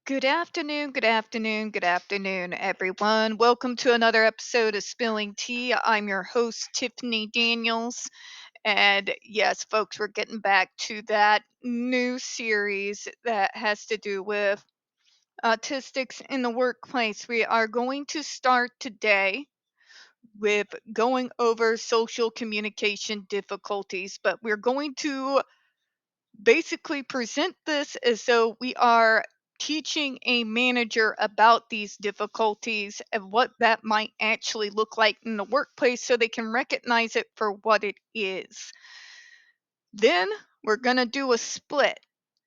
Good afternoon, good afternoon, good afternoon, everyone. Welcome to another episode of Spilling Tea. I'm your host, Tiffany Daniels. And yes, folks, we're getting back to that new series that has to do with autistics in the workplace. We are going to start today with going over social communication difficulties, but we're going to basically present this as though we are teaching a manager about these difficulties and what that might actually look like in the workplace so they can recognize it for what it is. Then we're going to do a split.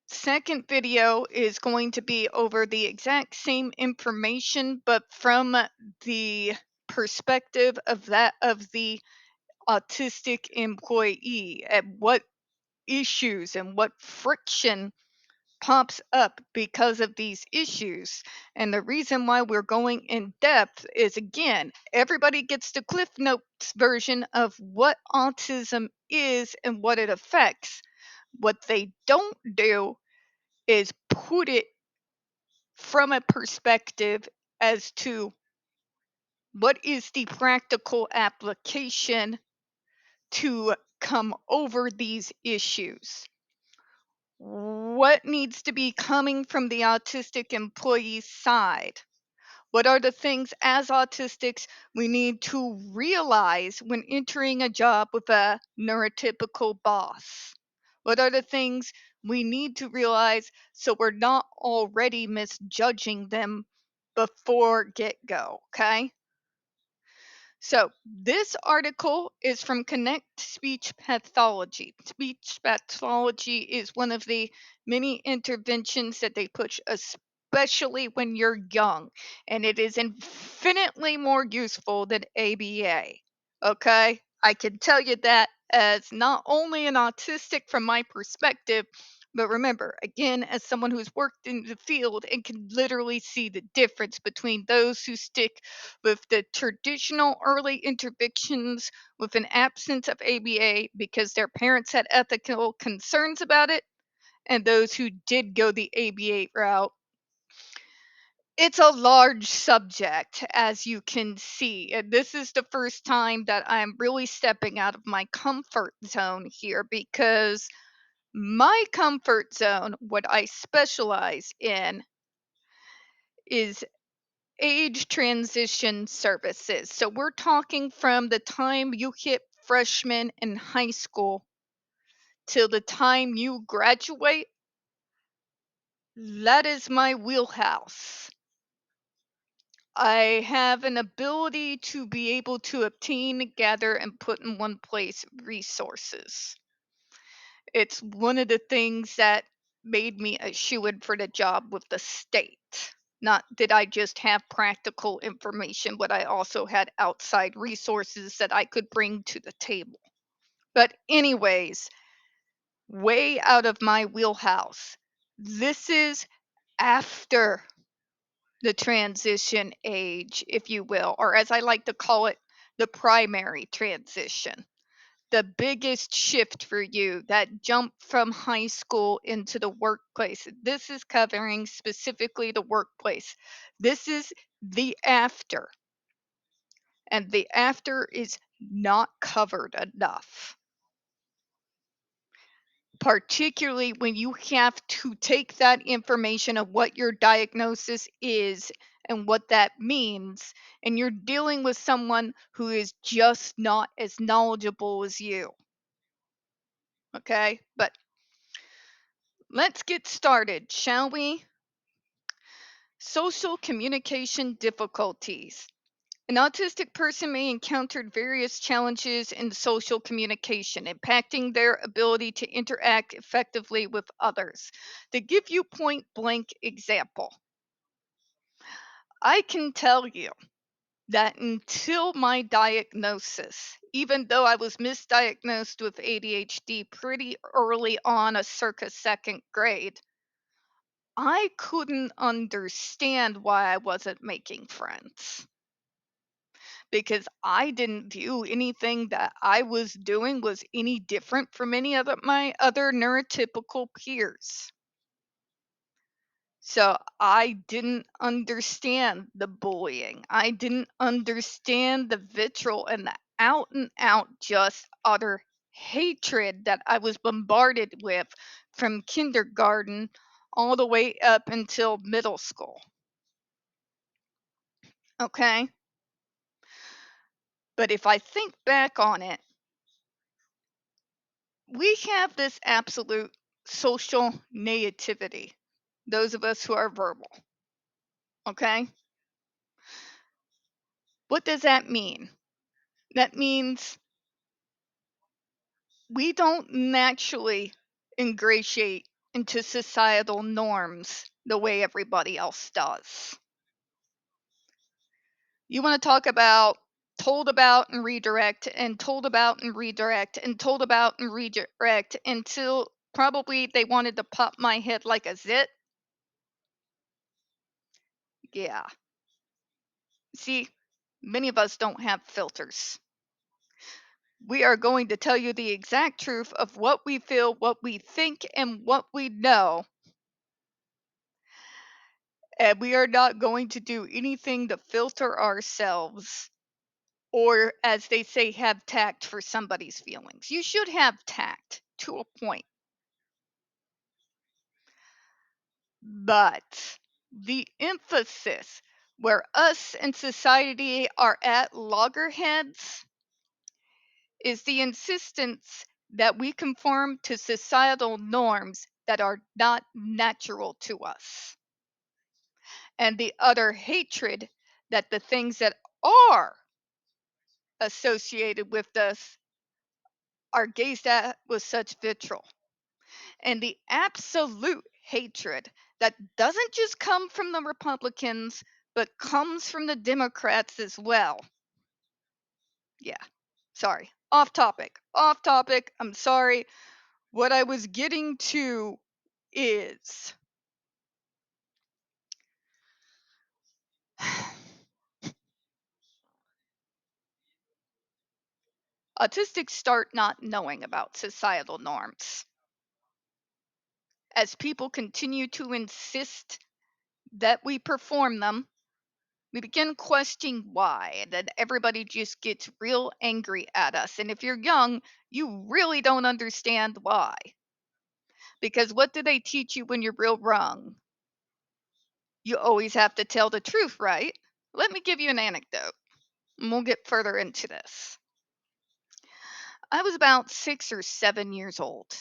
Second video is going to be over the exact same information, but from the perspective of the autistic employee and what issues and what friction pops up because of these issues. And the reason why we're going in depth is, again, everybody gets the Cliff Notes version of what autism is and what it affects. What they don't do is put it from a perspective as to what is the practical application to come over these issues. What needs to be coming from the autistic employee's side? What are the things as autistics we need to realize when entering a job with a neurotypical boss? What are the things we need to realize so we're not already misjudging them before get go? Okay. So, this article is from Connect Speech Pathology. Speech pathology is one of the many interventions that they push, especially when you're young, and it is infinitely more useful than ABA. Okay? I can tell you that as not only an autistic from my perspective, but remember, again, as someone who's worked in the field and can literally see the difference between those who stick with the traditional early interventions with an absence of ABA because their parents had ethical concerns about it, and those who did go the ABA route. It's a large subject, as you can see, and this is the first time that I'm really stepping out of my comfort zone here because my comfort zone, what I specialize in, is age transition services. So we're talking from the time you hit freshman in high school till the time you graduate. That is my wheelhouse. I have an ability to be able to obtain, gather, and put in one place resources. It's one of the things that made me a shoo-in for the job with the state. Not that I just have practical information, but I also had outside resources that I could bring to the table. But, anyways, way out of my wheelhouse. This is after the transition age, if you will, or as I like to call it, the primary transition. The biggest shift for you, that jump from high school into the workplace. This is covering specifically the workplace. This is the after, and the after is not covered enough, particularly when you have to take that information of what your diagnosis is and what that means, and you're dealing with someone who is just not as knowledgeable as you. Okay, but let's get started, shall we? Social communication difficulties. An autistic person may encounter various challenges in social communication, impacting their ability to interact effectively with others. To give you point blank example, I can tell you that until my diagnosis, even though I was misdiagnosed with ADHD pretty early on, a circa second grade, I couldn't understand why I wasn't making friends because I didn't view anything that I was doing was any different from any of my other neurotypical peers. So I didn't understand the bullying. I didn't understand the vitriol and the out and out just utter hatred that I was bombarded with from kindergarten all the way up until middle school. Okay? But if I think back on it, we have this absolute social nativity, those of us who are verbal. Okay? What does that mean? That means we don't naturally ingratiate into societal norms the way everybody else does. You want to talk about told about and redirect and told about and redirect and told about and redirect until probably they wanted to pop my head like a zit? Yeah. See, many of us don't have filters. We are going to tell you the exact truth of what we feel, what we think, and what we know. And we are not going to do anything to filter ourselves or, as they say, have tact for somebody's feelings. You should have tact to a point. But the emphasis where us and society are at loggerheads is the insistence that we conform to societal norms that are not natural to us, and the utter hatred that the things that are associated with us are gazed at with such vitriol, and the absolute hatred that doesn't just come from the Republicans but comes from the Democrats as well. Yeah, sorry. Off topic. Off topic. I'm sorry. What I was getting to is autistics start not knowing about societal norms. As people continue to insist that we perform them, we begin questioning why, and then everybody just gets real angry at us. And if you're young, you really don't understand why. Because what do they teach you when you're real young? You always have to tell the truth, right? Let me give you an anecdote, and we'll get further into this. I was about 6 or 7 years old.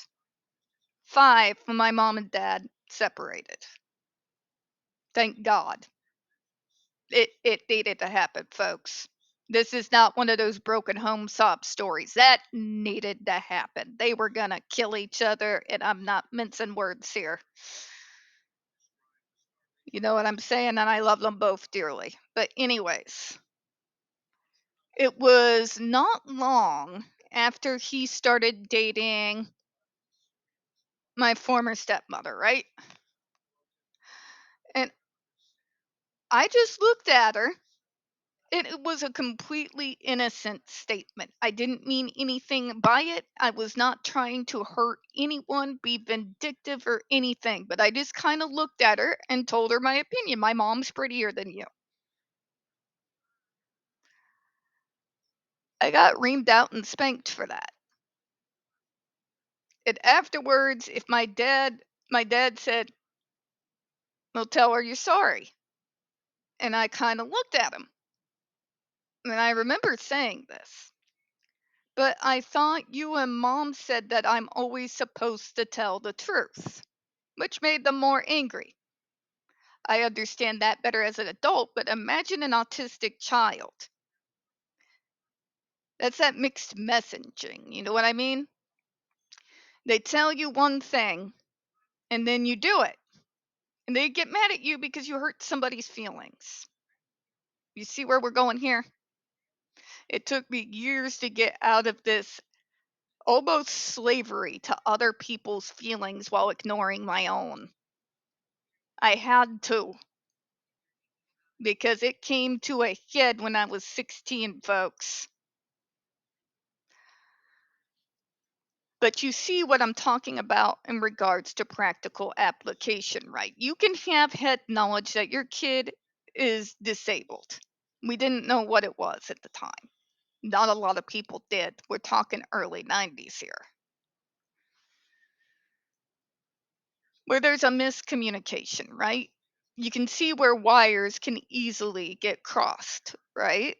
5 when my mom and dad separated. Thank God. It needed to happen, folks. This is not one of those broken home sob stories. That needed to happen. They were gonna kill each other, and I'm not mincing words here. You know what I'm saying? And I love them both dearly. But anyways, it was not long after he started dating my former stepmother, right? And I just looked at her. It was a completely innocent statement. I didn't mean anything by it. I was not trying to hurt anyone, be vindictive or anything, but I just kind of looked at her and told her my opinion. My mom's prettier than you. I got reamed out and spanked for that. And afterwards, if my dad said, "Well, tell her you're sorry." And I kind of looked at him. And I remember saying this. But I thought you and mom said that I'm always supposed to tell the truth, which made them more angry. I understand that better as an adult, but imagine an autistic child. That's that mixed messaging, you know what I mean? They tell you one thing and then you do it. And they get mad at you because you hurt somebody's feelings. You see where we're going here? It took me years to get out of this almost slavery to other people's feelings while ignoring my own. I had to, because it came to a head when I was 16, folks. But you see what I'm talking about in regards to practical application, right? You can have head knowledge that your kid is disabled. We didn't know what it was at the time. Not a lot of people did. We're talking early 90s here, where there's a miscommunication, right? You can see where wires can easily get crossed, right?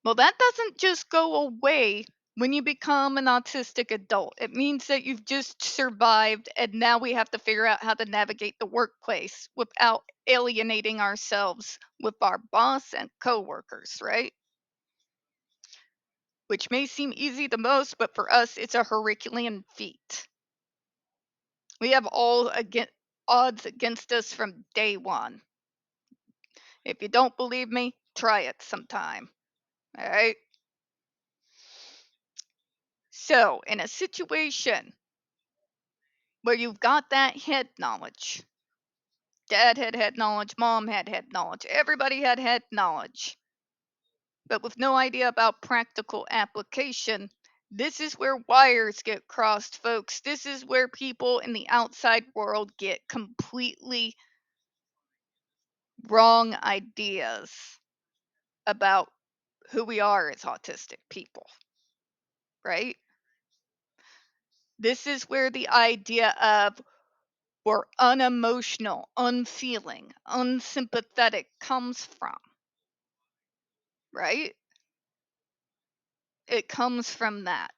Well, that doesn't just go away when you become an autistic adult. It means that you've just survived, and now we have to figure out how to navigate the workplace without alienating ourselves with our boss and coworkers, right? Which may seem easy to most, but for us, it's a Herculean feat. We have all odds against us from day one. If you don't believe me, try it sometime. All right. So, in a situation where you've got that head knowledge, dad had head knowledge, mom had head knowledge, everybody had head knowledge, but with no idea about practical application, this is where wires get crossed, folks. This is where people in the outside world get completely wrong ideas about who we are as autistic people, right? This is where the idea of we're unemotional, unfeeling, unsympathetic comes from, right? It comes from that.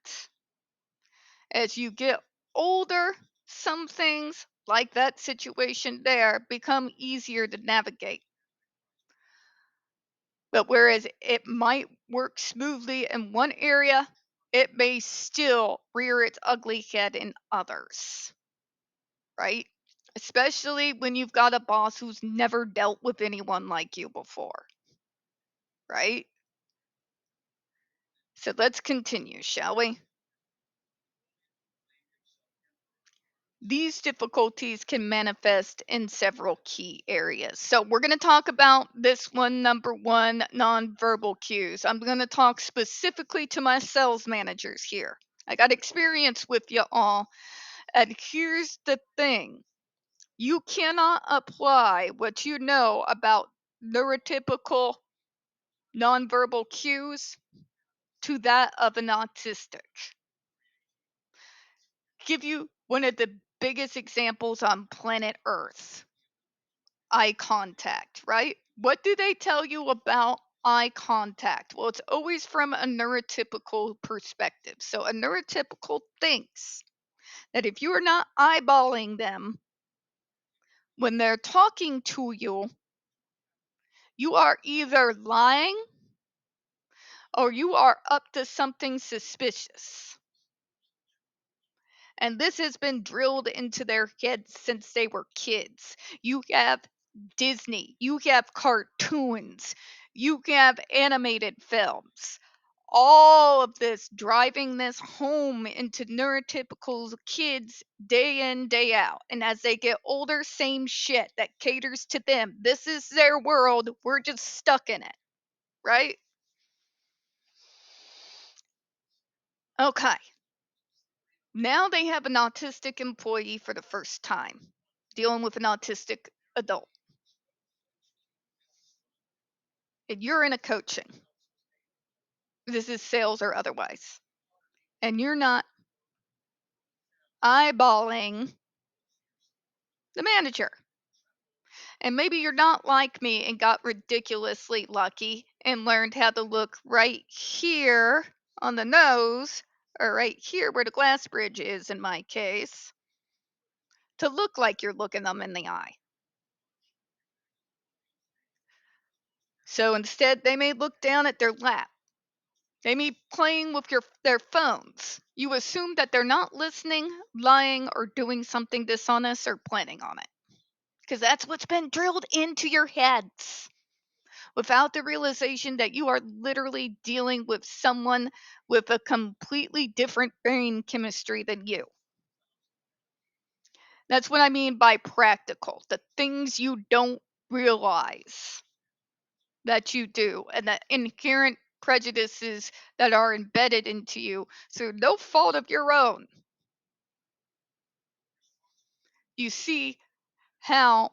As you get older, some things, like that situation there, become easier to navigate. But whereas it might work smoothly in one area, it may still rear its ugly head in others, right? Especially when you've got a boss who's never dealt with anyone like you before, right? So let's continue, shall we? These difficulties can manifest in several key areas. So we're going to talk about this one, number one, nonverbal cues. I'm going to talk specifically to my sales managers here. I got experience with you all. And here's the thing. You cannot apply what you know about neurotypical nonverbal cues to that of an autistic. Give you one of the biggest examples on planet Earth: eye contact, right? What do they tell you about eye contact? Well, it's always from a neurotypical perspective. So, a neurotypical thinks that if you are not eyeballing them when they're talking to you, you are either lying or you are up to something suspicious. And this has been drilled into their heads since they were kids. You have Disney, you have cartoons, you have animated films. All of this driving this home into neurotypical kids day in, day out. And as they get older, same shit that caters to them. This is their world. We're just stuck in it, right? Okay. Now they have an autistic employee for the first time, dealing with an autistic adult. And you're in a coaching. This is sales or otherwise. And you're not eyeballing the manager. And maybe you're not like me and got ridiculously lucky and learned how to look right here on the nose, or right here where the glass bridge is in my case, to look like you're looking them in the eye. So instead, they may look down at their lap. They may be playing with their phones. You assume that they're not listening, lying, or doing something dishonest or planning on it. Because that's what's been drilled into your heads without the realization that you are literally dealing with someone with a completely different brain chemistry than you. That's what I mean by practical, the things you don't realize that you do, and the inherent prejudices that are embedded into you through no fault of your own. You see how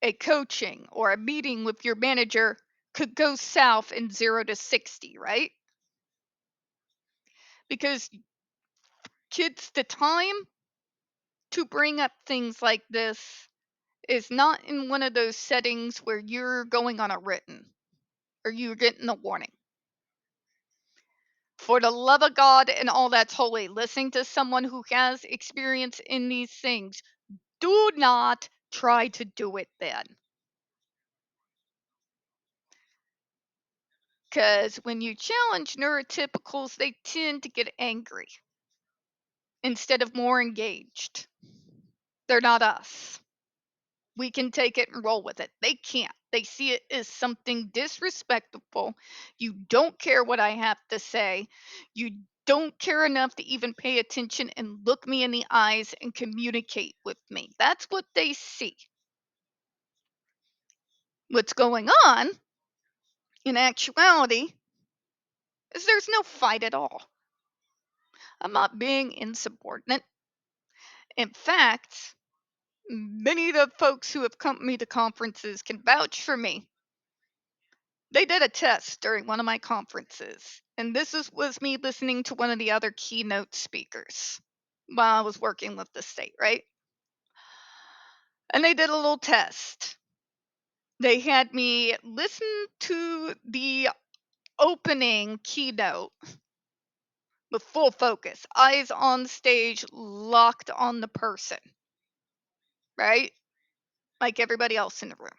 a coaching or a meeting with your manager could go south in 0 to 60, right? Because kids, the time to bring up things like this is not in one of those settings where you're going on a written or you're getting a warning. For the love of God and all that's holy, listening to someone who has experience in these things, do not try to do it then. Because when you challenge neurotypicals, they tend to get angry instead of more engaged. They're not us. We can take it and roll with it. They can't. They see it as something disrespectful. You don't care what I have to say. You don't care enough to even pay attention and look me in the eyes and communicate with me. That's what they see. What's going on in actuality is there's no fight at all. I'm not being insubordinate. In fact, many of the folks who have come me to conferences can vouch for me. They did a test during one of my conferences, and was me listening to one of the other keynote speakers while I was working with the state, right? And they did a little test. They had me listen to the opening keynote with full focus, eyes on stage, locked on the person, right? Like everybody else in the room.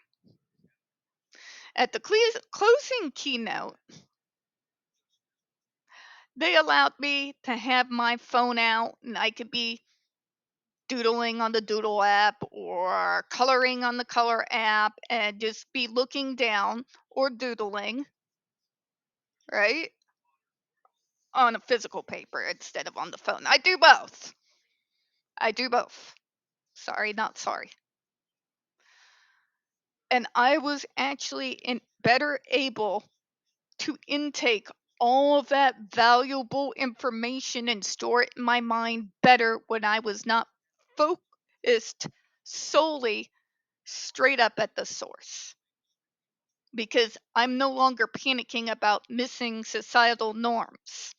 At the closing keynote, they allowed me to have my phone out and I could be doodling on the Doodle app or coloring on the Color app and just be looking down or doodling, right? On a physical paper instead of on the phone. I do both. I do both. Sorry, not sorry. And I was actually better able to intake all of that valuable information and store it in my mind better when I was not focused solely straight up at the source. Because I'm no longer panicking about missing societal norms.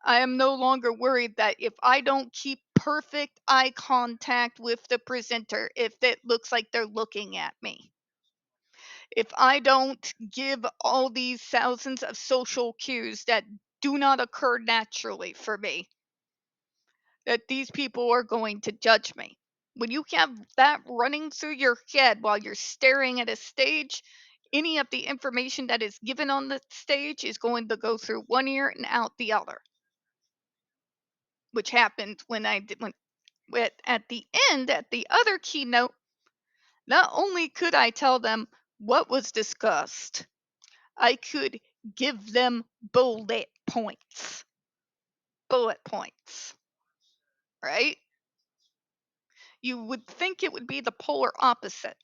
I am no longer worried that if I don't keep perfect eye contact with the presenter, if it looks like they're looking at me, if I don't give all these thousands of social cues that do not occur naturally for me, that these people are going to judge me. When you have that running through your head while you're staring at a stage, any of the information that is given on the stage is going to go through one ear and out the other, which happened when I did when at the end at the other keynote. Not only could I tell them what was discussed, I could give them bullet points. Bullet points, right? You would think it would be the polar opposite.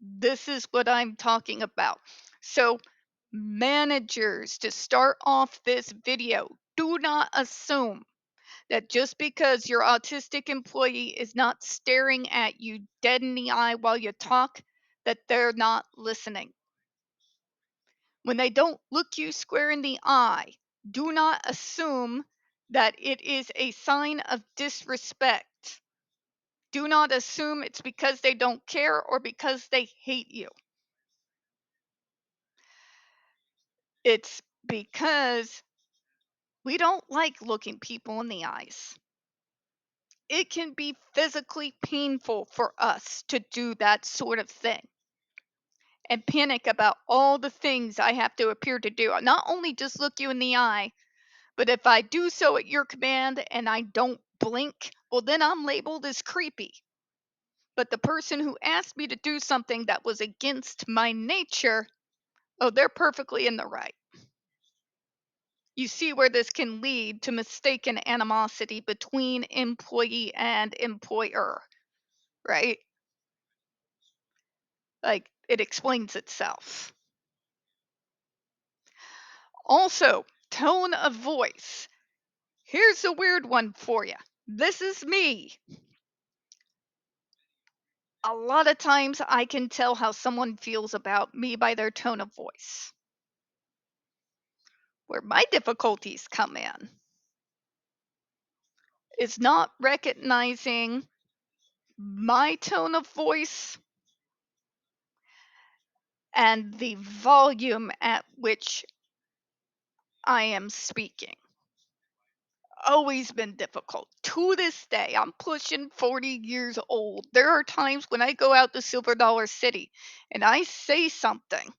This is what I'm talking about. So, managers, to start off this video, do not assume that just because your autistic employee is not staring at you dead in the eye while you talk, that they're not listening. When they don't look you square in the eye, do not assume that it is a sign of disrespect. Do not assume it's because they don't care or because they hate you. It's because we don't like looking people in the eyes. It can be physically painful for us to do that sort of thing and panic about all the things I have to appear to do. Not only just look you in the eye, but if I do so at your command and I don't blink, well, then I'm labeled as creepy. But the person who asked me to do something that was against my nature, oh, they're perfectly in the right. You see where this can lead to mistaken animosity between employee and employer, right? Like, it explains itself. Also, tone of voice. Here's a weird one for you. This is me. A lot of times I can tell how someone feels about me by their tone of voice. Where my difficulties come in is not recognizing my tone of voice and the volume at which I am speaking. Always been difficult. To this day, I'm pushing 40 years old. There are times when I go out to Silver Dollar City and I say something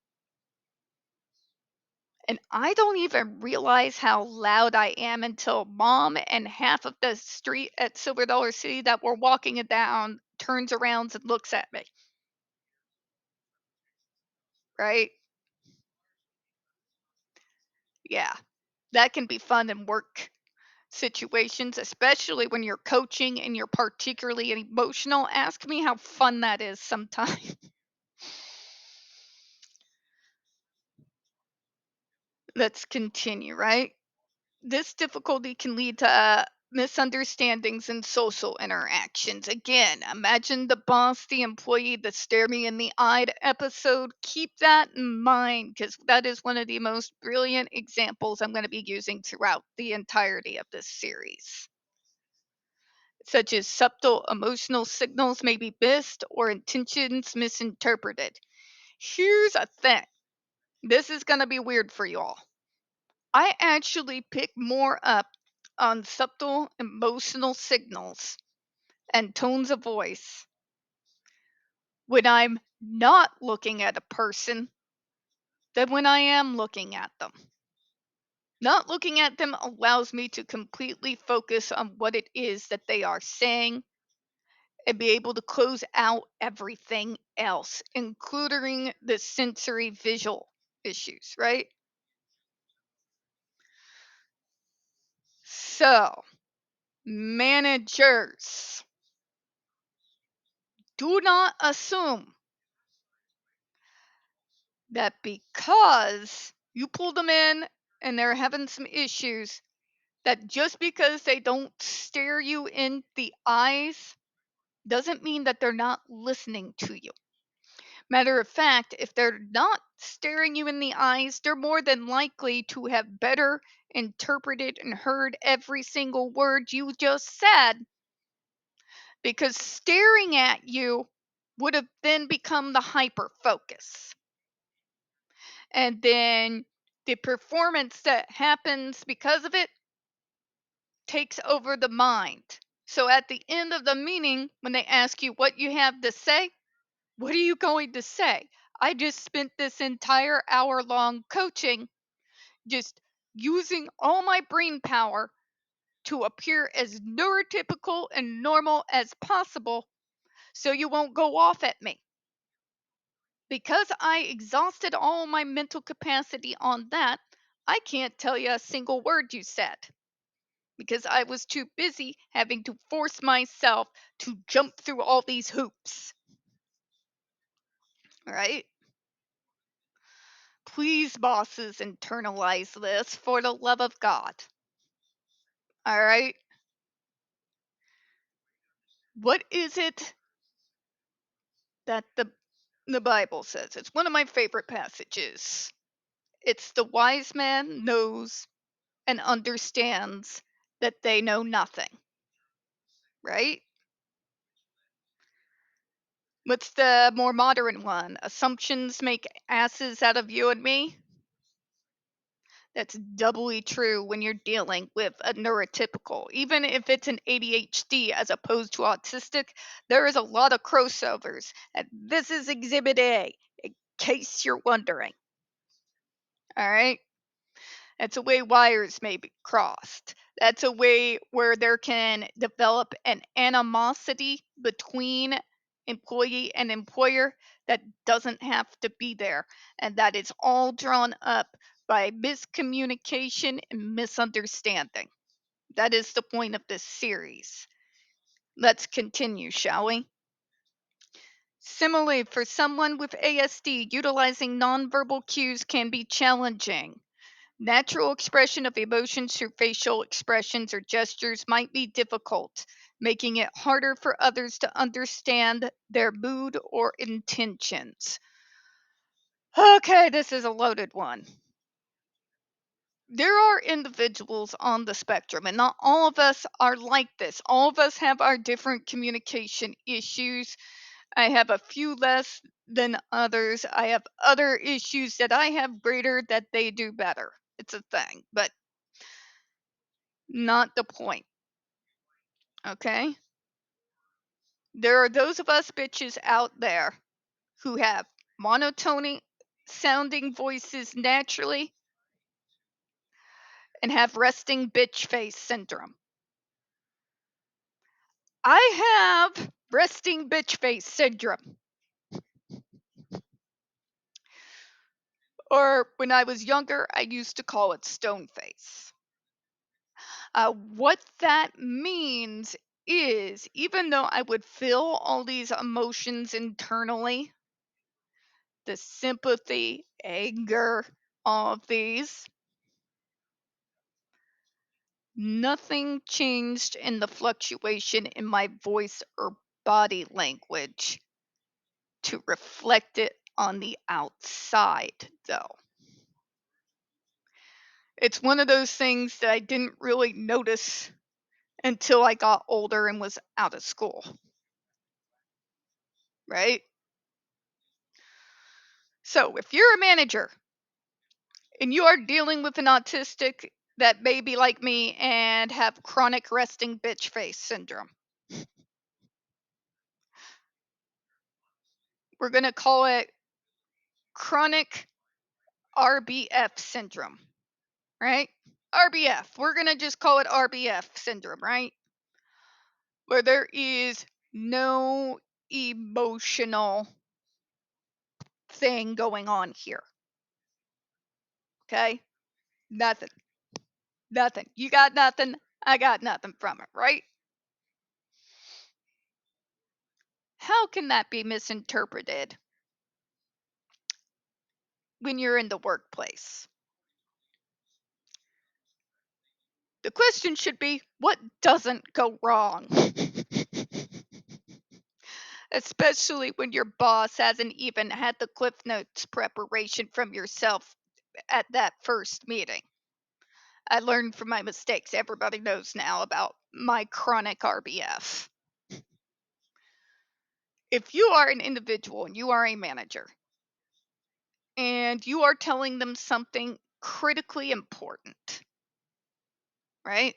and I don't even realize how loud I am until mom and half of the street at Silver Dollar City that we're walking it down turns around and looks at me, right? Yeah, that can be fun in work situations, especially when you're coaching and you're particularly emotional. Ask me how fun that is sometimes. Let's continue, right? This difficulty can lead to misunderstandings in social interactions. Again, imagine the boss, the employee, the stare me in the eye episode. Keep that in mind because that is one of the most brilliant examples I'm going to be using throughout the entirety of this series. Such as subtle emotional signals may be missed or intentions misinterpreted. Here's a thing, this is going to be weird for you all. I actually pick more up on subtle emotional signals and tones of voice when I'm not looking at a person than when I am looking at them. Not looking at them allows me to completely focus on what it is that they are saying and be able to close out everything else, including the sensory visual issues, right? So, managers, do not assume that because you pull them in and they're having some issues, that just because they don't stare you in the eyes doesn't mean that they're not listening to you. Matter of fact, if they're not staring you in the eyes, they're more than likely to have better interpreted and heard every single word you just said, because staring at you would have then become the hyper focus. And then the performance that happens because of it takes over the mind. So at the end of the meeting, when they ask you what you have to say, what are you going to say? I just spent this entire hour long coaching just using all my brain power to appear as neurotypical and normal as possible so you won't go off at me. Because I exhausted all my mental capacity on that, I can't tell you a single word you said because I was too busy having to force myself to jump through all these hoops. Right? Please, bosses, internalize this for the love of God. All right? What is it that the Bible says? It's one of my favorite passages. It's the wise man knows and understands that they know nothing. Right? What's the more modern one? Assumptions make asses out of you and me? That's doubly true when you're dealing with a neurotypical. Even if it's an ADHD as opposed to autistic, there is a lot of crossovers. And this is exhibit A, in case you're wondering. All right? That's a way wires may be crossed. That's a way where there can develop an animosity between employee and employer that doesn't have to be there. And that is all drawn up by miscommunication and misunderstanding. That is the point of this series. Let's continue, shall we? Similarly, for someone with ASD, utilizing nonverbal cues can be challenging. Natural expression of emotions through facial expressions or gestures might be difficult. making it harder for others to understand their mood or intentions. Okay, this is a loaded one. There are individuals on the spectrum, and not all of us are like this. All of us have our different communication issues. I have a few less than others. I have other issues that I have greater that they do better. It's a thing, but not the point. Okay? There are those of us bitches out there who have monotony sounding voices naturally and have resting bitch face syndrome. I have resting bitch face syndrome. Or when I was younger, I used to call it stone face. What that means is even though I would feel all these emotions internally, the sympathy, anger, all of these, nothing changed in the fluctuation in my voice or body language to reflect it on the outside, though. It's one of those things that I didn't really notice until I got older and was out of school, right? So, if you're a manager and you are dealing with an autistic that may be like me and have chronic resting bitch face syndrome, we're going to call it chronic RBF syndrome, right? RBF. We're going to just call it RBF syndrome, right? Where there is no emotional thing going on here. Okay? Nothing. Nothing. You got nothing. I got nothing from it, right? How can that be misinterpreted when you're in the workplace? The question should be what doesn't go wrong? Especially when your boss hasn't even had the Cliff Notes preparation from yourself at that first meeting. I learned from my mistakes. Everybody knows now about my chronic RBF. If you are an individual and you are a manager and you are telling them something critically important, right?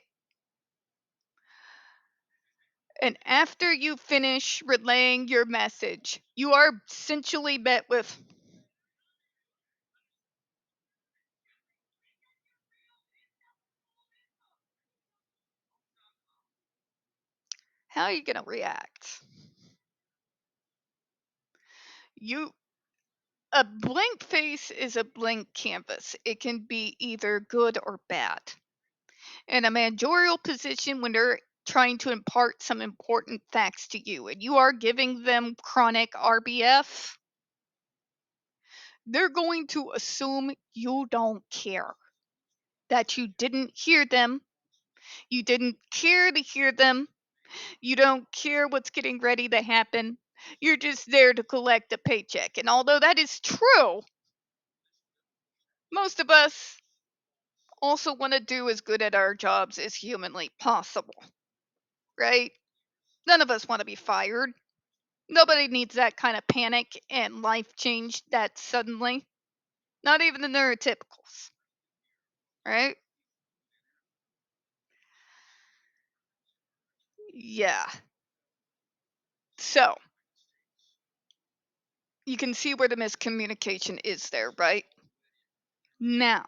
And after you finish relaying your message, you are essentially met with, how are you going to react? You A blank face is a blank canvas. It can be either good or bad. In a managerial position, when they're trying to impart some important facts to you and you are giving them chronic RBF, they're going to assume you don't care, that you didn't hear them, you didn't care to hear them, you don't care what's getting ready to happen. You're just there to collect a paycheck. And although that is true, most of us also want to do as good at our jobs as humanly possible, right? None of us want to be fired. Nobody needs that kind of panic and life change that suddenly. Not even the neurotypicals, right? Yeah. So, you can see where the miscommunication is there, right? Now,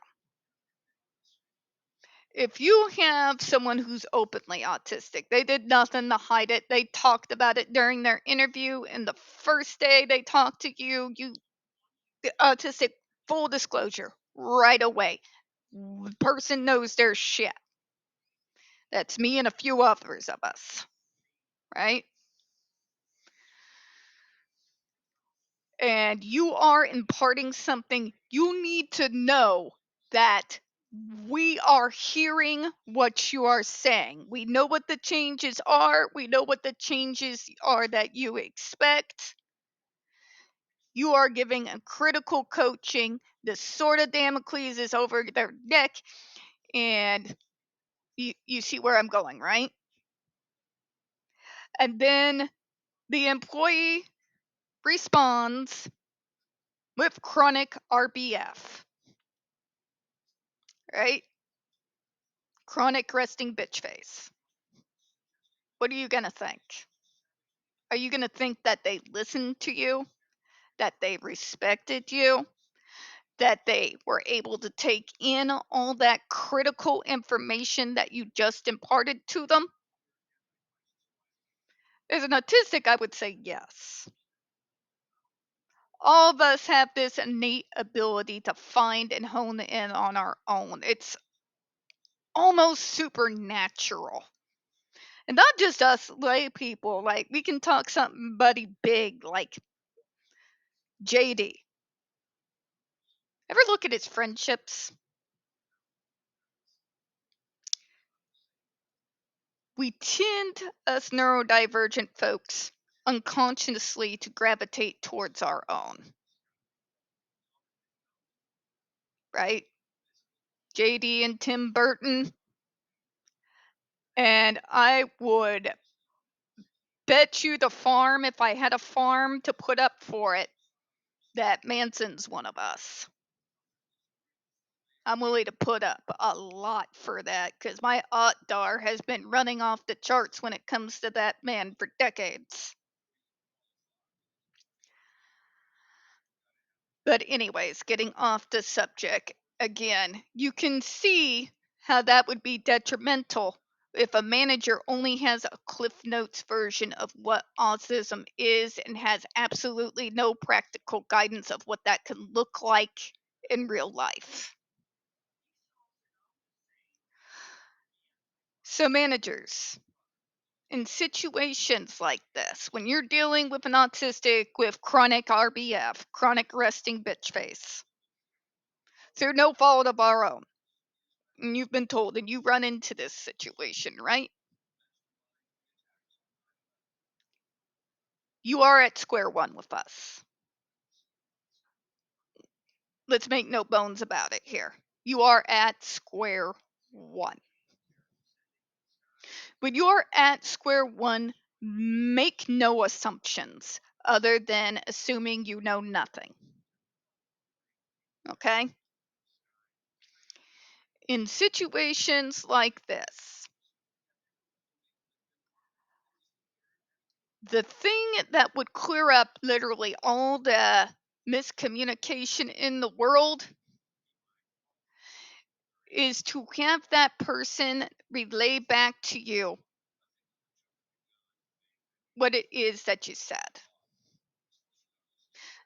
if you have someone who's openly autistic, they did nothing to hide it. They talked about it during their interview, and the first day they talked to you, the autistic, full disclosure, right away. The person knows their shit. That's me and a few others of us, right? And you are imparting something, you need to know that We are hearing what you are saying. We know what the changes are. We know what the changes are that you expect. You are giving a critical coaching. The sword of Damocles is over their neck. And you see where I'm going, right? And then the employee responds with chronic RBF, right? Chronic resting bitch face. What are you going to think? Are you going to think that they listened to you? That they respected you? That they were able to take in all that critical information that you just imparted to them? As an autistic, I would say yes. All of us have this innate ability to find and hone in on our own. It's almost supernatural. And not just us lay people, like we can talk somebody big like JD. Ever look at his friendships? We tend, us neurodivergent folks, unconsciously to gravitate towards our own, right? JD and Tim Burton. And I would bet you the farm, if I had a farm to put up for it, that Manson's one of us. I'm willing to put up a lot for that because my dar has been running off the charts when it comes to that man for decades. But, anyways, getting off the subject again, you can see how that would be detrimental if a manager only has a Cliff Notes version of what autism is and has absolutely no practical guidance of what that can look like in real life. So, managers, in situations like this, when you're dealing with an autistic with chronic RBF, chronic resting bitch face, through no fault of our own, and you've been told and you run into this situation, right? You are at square one with us. Let's make no bones about it here. You are at square one. When you're at square one, make no assumptions other than assuming you know nothing. Okay? In situations like this, the thing that would clear up literally all the miscommunication in the world is to have that person relay back to you what it is that you said.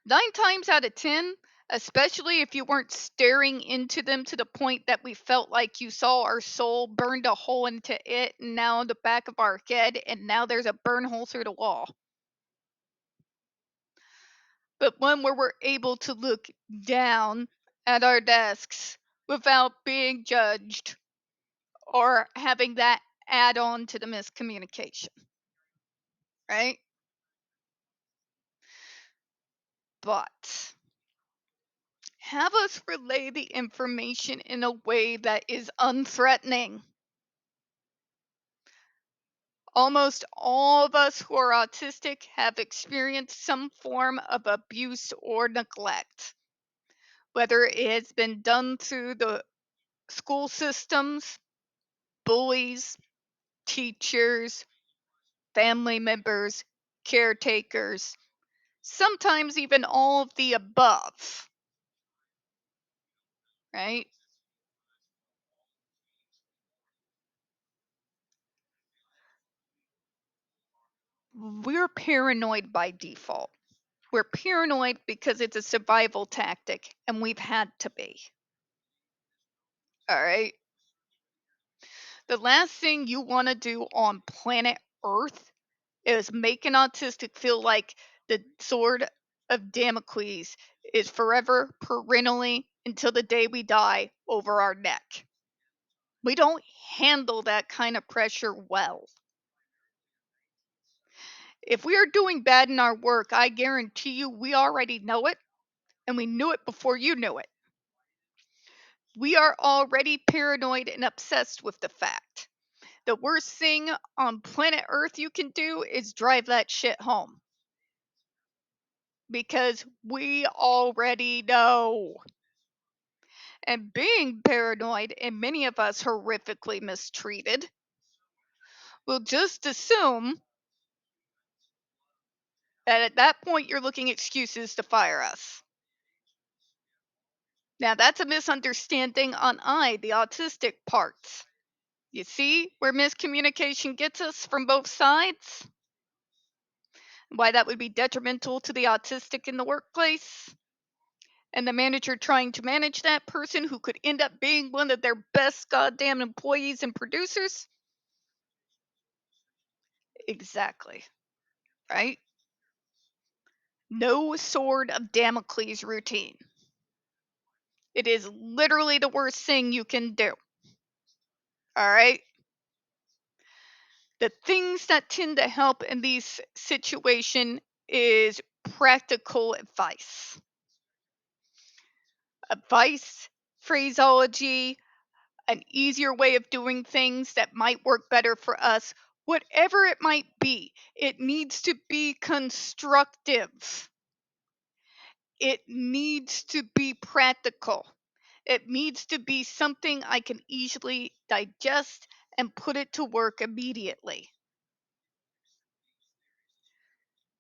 9 times out of 10, especially if you weren't staring into them to the point that we felt like you saw our soul burned a hole into it and now in the back of our head, and now there's a burn hole through the wall. But one where we're able to look down at our desks without being judged or having that add on to the miscommunication, right? But have us relay the information in a way that is unthreatening. Almost all of us who are autistic have experienced some form of abuse or neglect, whether it has been done through the school systems, bullies, teachers, family members, caretakers, sometimes even all of the above, right? We're paranoid by default. We're paranoid because it's a survival tactic and we've had to be. All right. The last thing you want to do on planet Earth is make an autistic feel like the sword of Damocles is forever, perennially, until the day we die over our neck. We don't handle that kind of pressure well. If we are doing bad in our work, I guarantee you we already know it, and we knew it before you knew it. We are already paranoid and obsessed with the fact. The worst thing on planet Earth you can do is drive that shit home. Because we already know. And being paranoid, and many of us horrifically mistreated, we'll just assume that at that point you're looking excuses to fire us. Now that's a misunderstanding on the autistic parts. You see where miscommunication gets us from both sides? Why that would be detrimental to the autistic in the workplace? And the manager trying to manage that person who could end up being one of their best goddamn employees and producers? Exactly. Right? No sword of Damocles routine. It is literally the worst thing you can do. All right? The things that tend to help in these situations is practical advice. Advice, phraseology, an easier way of doing things that might work better for us, whatever it might be, it needs to be constructive. It needs to be practical. It needs to be something I can easily digest and put it to work immediately.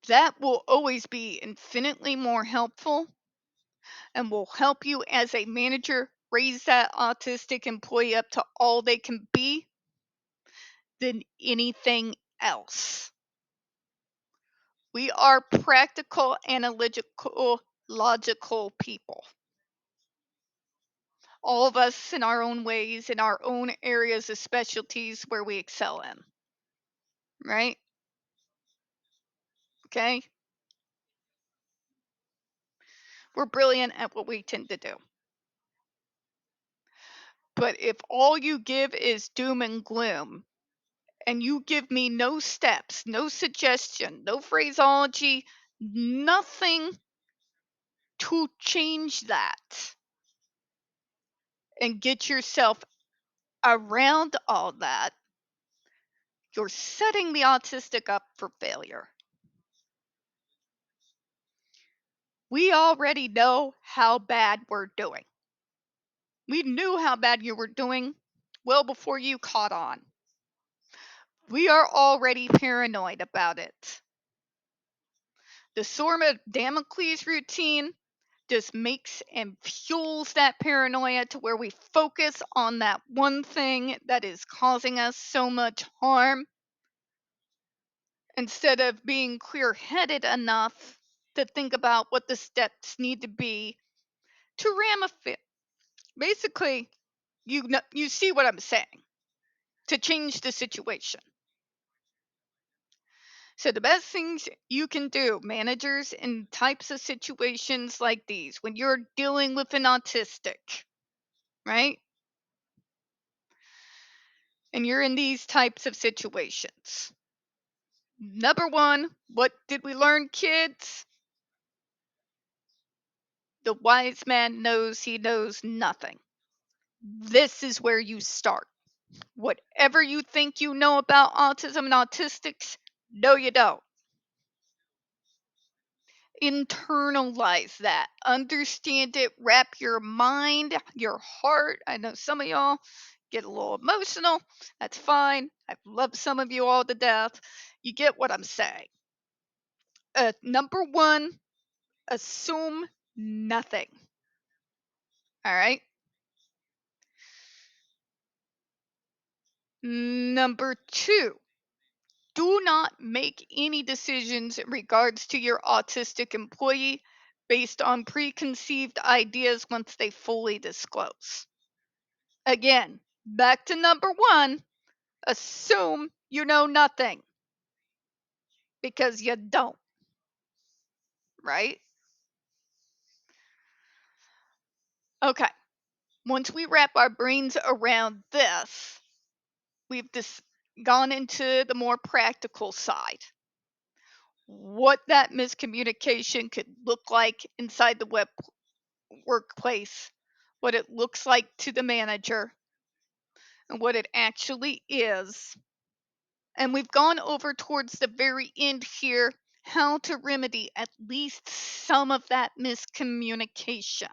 That will always be infinitely more helpful and will help you as a manager raise that autistic employee up to all they can be than anything else. We are practical, analytical, logical people. All of us in our own ways, in our own areas of specialties where we excel in. Right? Okay? We're brilliant at what we tend to do. But if all you give is doom and gloom, and you give me no steps, no suggestion, no phraseology, nothing to change that and get yourself around all that, you're setting the autistic up for failure. We already know how bad we're doing. We knew how bad you were doing well before you caught on. We are already paranoid about it. The sword of Damocles routine just makes and fuels that paranoia to where we focus on that one thing that is causing us so much harm instead of being clear headed enough to think about what the steps need to be to ramify. Basically, you see what I'm saying, to change the situation. So, the best things you can do, managers, in types of situations like these, when you're dealing with an autistic, right? And you're in these types of situations. Number one, what did we learn, kids? The wise man knows he knows nothing. This is where you start. Whatever you think you know about autism and autistics, no, you don't. Internalize that, understand it, wrap your mind, your heart. I know some of y'all get a little emotional. That's fine. I love some of you all to death. You get what I'm saying. Number one, assume nothing. All right. Number two, do not make any decisions in regards to your autistic employee based on preconceived ideas once they fully disclose. Again, back to number one, assume you know nothing because you don't, right? Okay, once we wrap our brains around this, we've gone into the more practical side. What that miscommunication could look like inside the workplace, what it looks like to the manager, and what it actually is. And we've gone over towards the very end here how to remedy at least some of that miscommunication.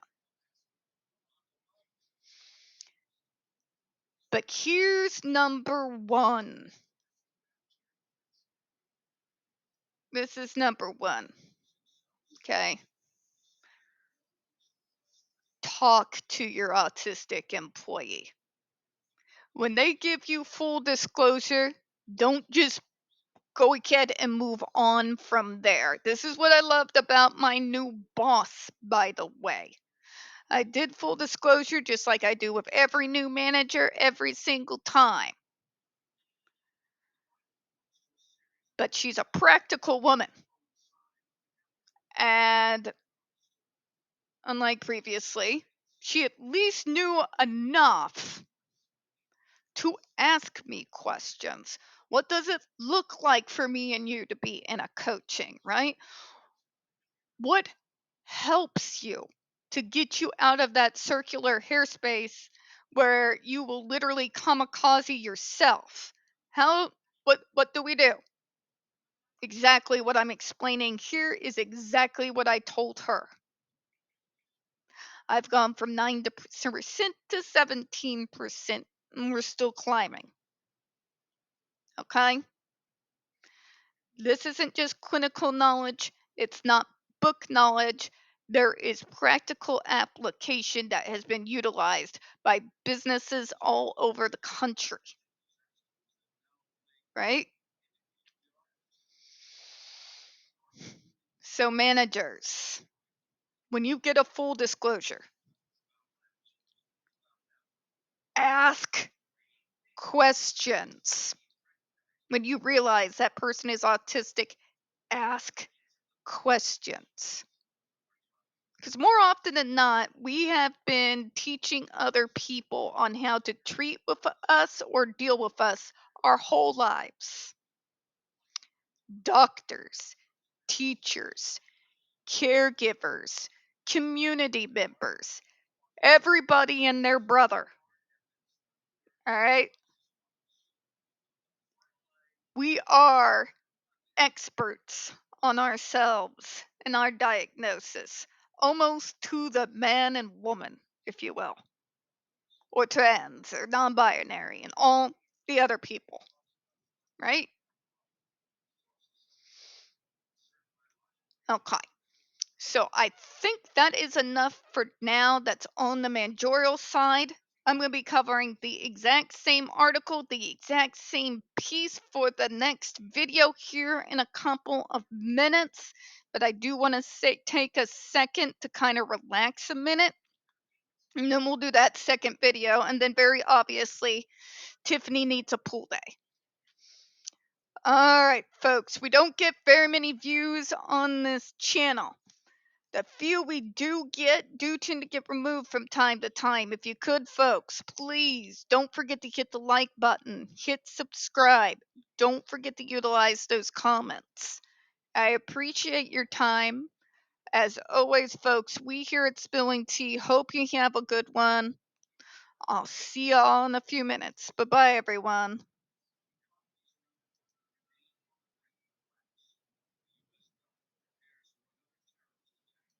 But here's number one. This is number one. Okay. Talk to your autistic employee. When they give you full disclosure, don't just go ahead and move on from there. This is what I loved about my new boss, by the way. I did full disclosure just like I do with every new manager every single time. But she's a practical woman. And unlike previously, she at least knew enough to ask me questions. What does it look like for me and you to be in a coaching, right? What helps you to get you out of that circular hairspace where you will literally kamikaze yourself? What do we do? Exactly what I'm explaining here is exactly what I told her. I've gone from 9% to 17%, and we're still climbing. Okay? This isn't just clinical knowledge, it's not book knowledge. There is practical application that has been utilized by businesses all over the country. Right? So, managers, when you get a full disclosure, ask questions. When you realize that person is autistic, ask questions. Because more often than not, we have been teaching other people on how to treat with us or deal with us our whole lives. Doctors, teachers, caregivers, community members, everybody and their brother. All right? We are experts on ourselves and our diagnosis, almost to the man and woman, if you will, or trans or non binary and all the other people, right? Okay. So I think that is enough for now. That's on the managerial side. I'm going to be covering the exact same article, the exact same piece for the next video here in a couple of minutes. But I do want to take a second to kind of relax a minute. And then we'll do that second video. And then, very obviously, Tiffany needs a pool day. All right, folks, we don't get very many views on this channel. The few we do tend to get removed from time to time. If you could, folks, please don't forget to hit the like button, hit subscribe. Don't forget to utilize those comments. I appreciate your time. As always, folks, we here at Spilling Tea hope you have a good one. I'll see y'all in a few minutes. Bye bye, everyone.